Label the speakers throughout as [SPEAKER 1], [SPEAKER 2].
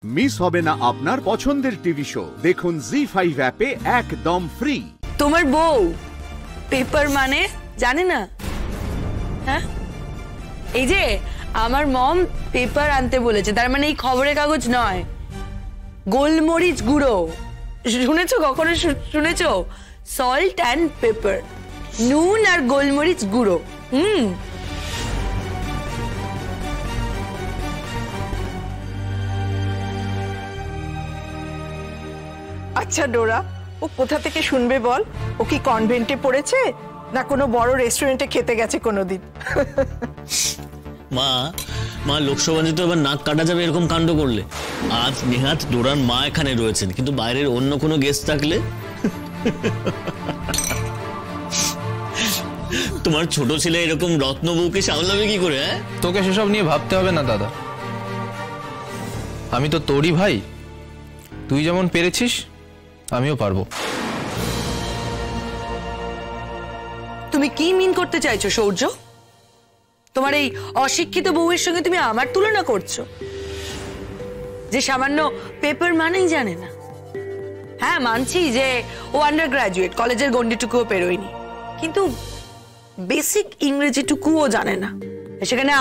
[SPEAKER 1] Miss হবে না আপনার পছন্দের টিভি শো। দেখুন জি5 অ্যাপে একদম ফ্রি।
[SPEAKER 2] তোমার বউ পেপার মানে জানে না? হ্যাঁ, এই যে আমার মম পেপার আনতে বলেছে, তার মানে এই খবরের কাগজ নয়, গোলমরিচ গুঁড়ো। শুনেছো কখনো? শুনেছো? সল্ট অ্যান্ড পেপার, নুন আর গোলমরিচ গুঁড়ো।
[SPEAKER 3] আচ্ছা ডোরা, ও কোথা থেকে শুনবে বল? ও কি কনভেন্টে পড়েছে না কোনো বড় রেস্টুরেন্টে খেতে গেছে কোনোদিন?
[SPEAKER 4] মা মা লোকসভাতে তো এবার নাক কাটা যাবে এরকম কাণ্ড করলে। আজ নেহাত ডোরার মা এখানে রয়েছেন, কিন্তু বাইরের অন্য কোনো গেস্ট থাকলে তোমার ছোট ছেলে এরকম রত্ন বউকে সামলাবে কি করে?
[SPEAKER 5] তোকে সেসব নিয়ে ভাবতে হবে না দাদা, আমি তো তোরই ভাই। তুই যেমন পেরেছিস আমিও পারবো।
[SPEAKER 2] তুমি কি মিন করতে চাইছো সৌর্য? তোমার এই অশিক্ষিত বউয়ের সঙ্গে তুমি আমার তুলনা করছো, যে সামান্য পেপার মানেই জানে না। হ্যাঁ, মানছি যে ও আন্ডার গ্রাজুয়েট, কলেজের গন্ডিটুকুও পেরোয়নি, কিন্তু বেসিক ইংরেজিটুকুও জানে না। সেখানে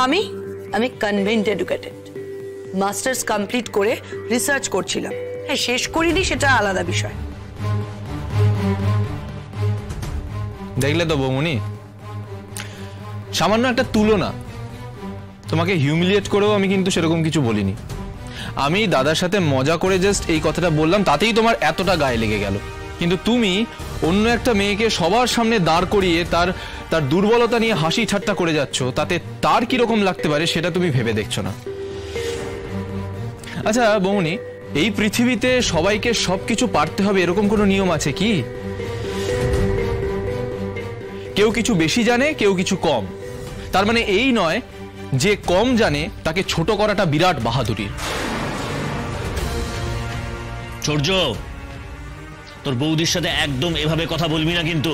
[SPEAKER 2] আমি কনভেন্ট এডুকেটেড, মাস্টার্স কমপ্লিট করে রিসার্চ করছিলাম। হ্যাঁ, শেষ করিনি, সেটা আলাদা বিষয়।
[SPEAKER 5] দেখলে তো বৌমনি, সামান্য একটা তুলনা। তোমাকে হিউমিলিয়েট করেও আমি কিন্তু সেরকম কিছু বলিনি। আমি দাদার সাথে মজা করে জাস্ট এই কথাটা বললাম, তাতেই তোমার এতটা গায়ে লেগে গেল। কিন্তু তুমি অন্য একটা মেয়েকে সবার সামনে দাঁড় করিয়ে তার দুর্বলতা নিয়ে হাসি ঠাট্টা করে যাচ্ছ, তাতে তার কিরকম লাগতে পারে সেটা তুমি ভেবে দেখছো না। আচ্ছা বৌমনি, এই পৃথিবীতে সবাইকে সবকিছু পারতে হবে এরকম কোনো নিয়ম আছে কি? কেউ কিছু বেশি জানে, কেউ কিছু কম। তার মানে এই নয় যে কম জানে তাকে ছোট করাটা বিরাট বাহাদুরি।
[SPEAKER 4] সূর্য, তোর বৌদির সাথে একদম এভাবে কথা বলবি না কিন্তু।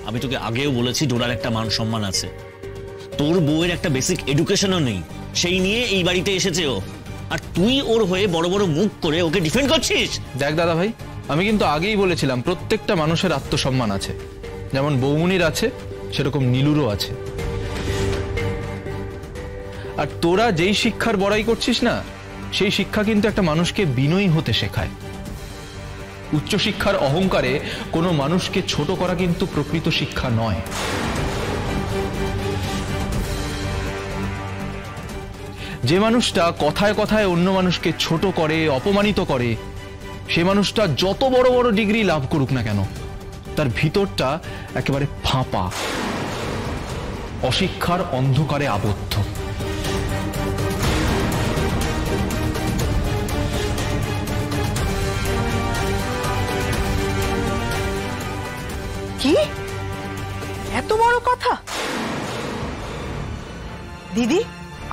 [SPEAKER 4] আমি তোকে আগেও বলেছি ডোরার একটা মান সম্মান আছে, তোর বউয়ের একটা বেসিক এডুকেশনও নেই, সেই নিয়ে এই বাড়িতে এসেছে ও, আর তুই ওর হয়ে বড় বড় মুখ করে ওকে ডিফেন্ড করছিস।
[SPEAKER 5] দেখ দাদা ভাই, আমি কিন্তু আগেই বলেছিলাম প্রত্যেকটা মানুষের আত্মসম্মান আছে, যেমন বৌমনির আছে সেরকম নীলুরও আছে। আর তোরা যেই শিক্ষার বড়াই করছিস না, সেই শিক্ষা কিন্তু একটা মানুষকে বিনয়ী হতে শেখায়। উচ্চশিক্ষার অহংকারে কোনো মানুষকে ছোট করা কিন্তু প্রকৃত শিক্ষা নয়। যে মানুষটা কথায় কথায় অন্য মানুষকে ছোট করে, অপমানিত করে, সে মানুষটা যত বড় বড় ডিগ্রি লাভ করুক না কেন, তার ভিতরটা একেবারে ফাঁপা, অশিক্ষার অন্ধকারে আবদ্ধ।
[SPEAKER 3] কি এত বড় কথা? দিদি,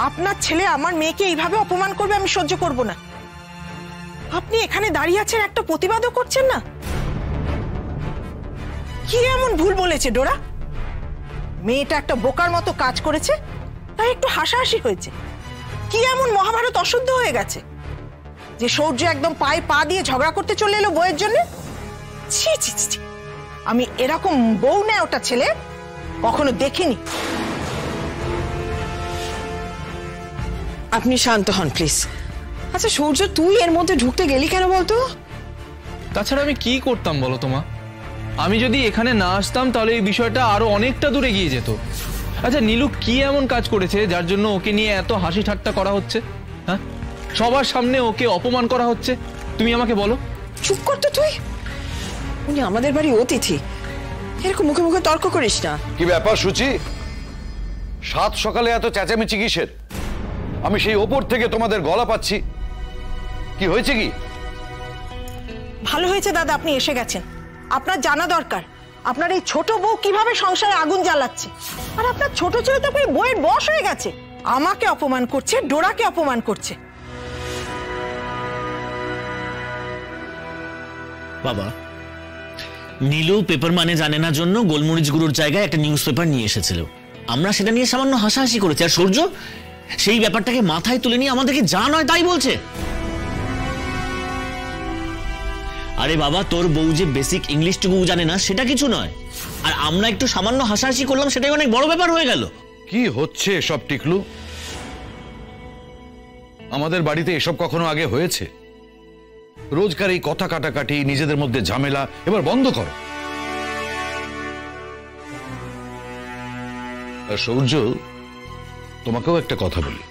[SPEAKER 3] আপনার ছেলে আমার মেয়েকে এইভাবে অপমান করবে আমি সহ্য করব না। আপনি এখানে দাঁড়িয়ে আছেন, একটা প্রতিবাদও করছেন না। কি এমন ভুল বলেছে ডোরা? মেয়েটা একটা বোকার মতো কাজ করেছে, তাই একটু হাসাহাসি হয়েছে। কি এমন মহাভারত অশুদ্ধ হয়ে গেছে যে সৌর্য একদম পায়ে পা দিয়ে ঝগড়া করতে চলে এলো বউয়ের জন্য? ছি ছি ছি, আমি এরকম বউ নেয় ওটা ছেলে কখনো দেখিনি।
[SPEAKER 6] আপনি শান্ত হন প্লিজ। আচ্ছা সূর্য, তুই এর মধ্যে ঢুকতে গেলি কেন বলতো?
[SPEAKER 5] তাছাড়া আমি কি করতাম বলো তোমা? আমি যদি এখানে না আসতাম তাহলে এই বিষয়টা আরো অনেকটা দূরে গিয়ে যেত। আচ্ছা নীলু কি এমন কাজ করেছে যার জন্য ওকে নিয়ে এত হাসি ঠাট্টা করা হচ্ছে? হ্যাঁ, সবার সামনে ওকে অপমান করা হচ্ছে, তুমি আমাকে বলো।
[SPEAKER 6] চুপ করতো তুই, উনি আমাদের বাড়ি অতিথি, এরকম মুখে মুখে তর্ক করিস না।
[SPEAKER 7] কি ব্যাপার সুচি, সাত সকালে এত চেঁচামেচি কিসের? আমি সেই ওপর থেকে তোমাদের গলা পাচ্ছি, কি হয়েছে কি?
[SPEAKER 3] ভালো হয়েছে দাদা আপনি এসে গেছেন। আপনার জানা দরকার আপনার এই ছোট বউ কিভাবে সংসারে আগুন জ্বালাচ্ছে। আর আপনার ছোট ছেলে তো বউয়ের বশ হয়ে গেছে, আমাকে অপমান করছে, ডোরাকে অপমান করছে।
[SPEAKER 4] বাবা, নীলু পেপার মানে জানে না জন্য গোলমরিচ গুঁড়োর জায়গায় একটা নিউজ পেপার নিয়ে এসেছিল, আমরা সেটা নিয়ে সামান্য হাসাহাসি করেছি, আর সূর্য সেই ব্যাপারটাকে মাথায় তুলে নিয়ে আমাদেরকে যা নয় তাই বলছে। আরে বাবা, তোর বউ যে বেসিক ইংলিশটুকু জানে না সেটা কিছু নয়, আর আমরা একটু সামান্য হাসাহাসি করলাম সেটাই অনেক বড় ব্যাপার হয়ে গেল।
[SPEAKER 7] কি হচ্ছে সব টিকলু? আমাদের বাড়িতে এসব কখনো আগে হয়েছে? রোজকার এই কথা কাটাকাটি, নিজেদের মধ্যে ঝামেলা এবার বন্ধ করো। আর সূর্য, তোমাকেও একটা কথা বলি,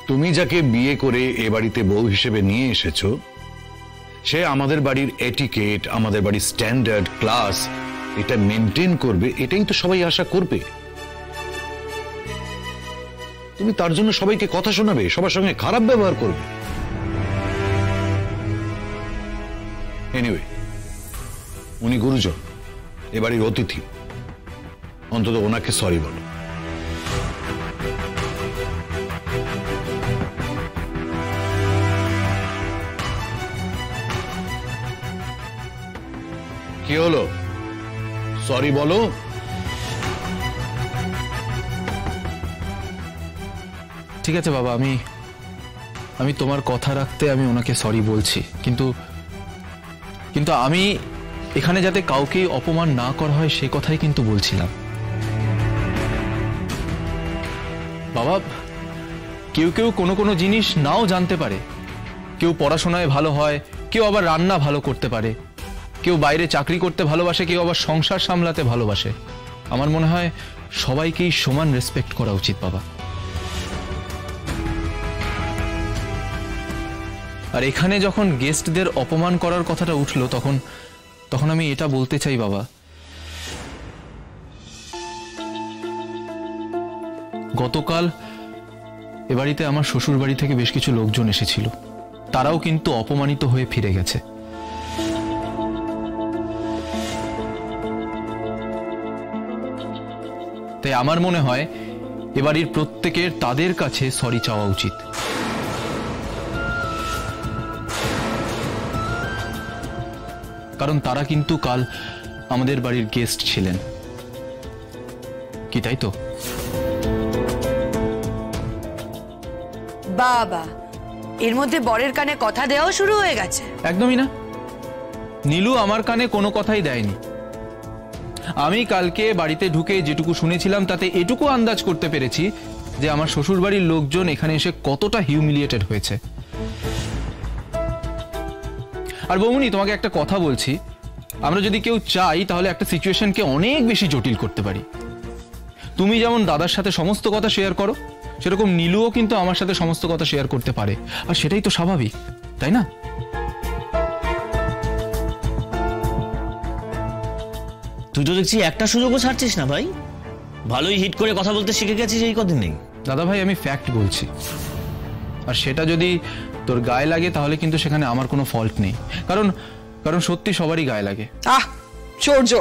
[SPEAKER 7] তুমি যাকে বিয়ে করে এ বাড়িতে বউ হিসেবে নিয়ে এসেছো, সে আমাদের বাড়ির এটিকেট, আমাদের বাড়ির স্ট্যান্ডার্ড ক্লাস এটা মেনটেন করবে, এটাই তো সবাই আশা করবে। তুমি তার জন্য সবাইকে কথা শোনাবে, সবার সঙ্গে খারাপ ব্যবহার করবে। এনিওয়ে, উনি গুরুজন, এ বাড়ির অতিথি, অন্তত ওনাকে সরি বলো। কি হলো? সরি বলো।
[SPEAKER 5] ঠিক আছে বাবা, আমি তোমার কথা রাখতে আমি ওনাকে সরি বলছি, কিন্তু আমি এখানে যাতে কাউকে অপমান না করা হয় সে কথাই কিন্তু বলছিলাম। বাবা, কেউ কেউ কোনো জিনিস নাও জানতে পারে, কেউ পড়াশোনায় ভালো হয়, কেউ আবার রান্না ভালো করতে পারে, কেউ বাইরে চাকরি করতে ভালোবাসে, কেউ আবার সংসার সামলাতে ভালোবাসে। আমার মনে হয় সবাইকেই সমান রেসপেক্ট করা উচিত বাবা। আর এখানে যখন গেস্টদের অপমান করার কথাটা উঠলো, তখন আমি এটা বলতে চাই বাবা, গতকাল এ বাড়িতে আমার শ্বশুর বাড়ি থেকে বেশ কিছু লোকজন এসেছিল, তারাও কিন্তু অপমানিত হয়ে ফিরে গেছে। তাই আমার মনে হয় এ বাড়ির প্রত্যেকের তাদের কাছে সরি চাওয়া উচিত। কারণ তারা কিন্তু কাল আমাদের বাড়ির গেস্ট ছিলেন, কি তাই তো?
[SPEAKER 2] বাবা, এর মধ্যে বরের কানে কথা দেওয়াও শুরু হয়ে গেছে।
[SPEAKER 5] একদমই না, নীলু আমার কানে কোনো কথাই দেয়নি। আমি কালকে বাড়িতে ঢুকে যেটুকু শুনেছিলাম তাতে এটুকু আন্দাজ করতে পেরেছি যে আমার শ্বশুর বাড়ির লোকজন এখানে এসে কতটা হিউমিলিয়েটেড হয়েছে। আর বৌমনি, তোমাকে একটা কথা বলছি, আমরা যদি কেউ চাই তাহলে একটা সিচুয়েশনকে অনেক বেশি জটিল করতে পারি। তুমি যেমন দাদার সাথে সমস্ত কথা শেয়ার করো, সেরকম নীলুও কিন্তু আমার সাথে সমস্ত কথা শেয়ার করতে পারে, আর সেটাই তো স্বাভাবিক, তাই না?
[SPEAKER 4] তুই তো দেখছি একটা সুযোগও ছাড়ছিস না ভাই, ভালোই হিট করে কথা বলতে শিখে গেছিস এই কদিন নেই।
[SPEAKER 5] দাদা ভাই, আমি ফ্যাক্ট বলছি, আর সেটা যদি তোর গায়ে লাগে তাহলে কিন্তু সেখানে আমার কোনো ফল্ট নেই, কারণ সত্যি সবারই গায়ে লাগে।
[SPEAKER 6] সূর্য,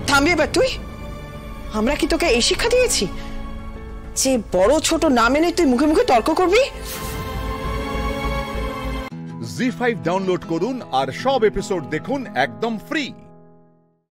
[SPEAKER 6] থামবি এবার তুই? আমরা কি তোকে এই শিক্ষা দিয়েছি যে বড় ছোট না মেনে তুই মুখে মুখে তর্ক করবি?
[SPEAKER 1] জি5 ডাউনলোড করুন আর সব এপিসোড দেখুন একদম ফ্রি।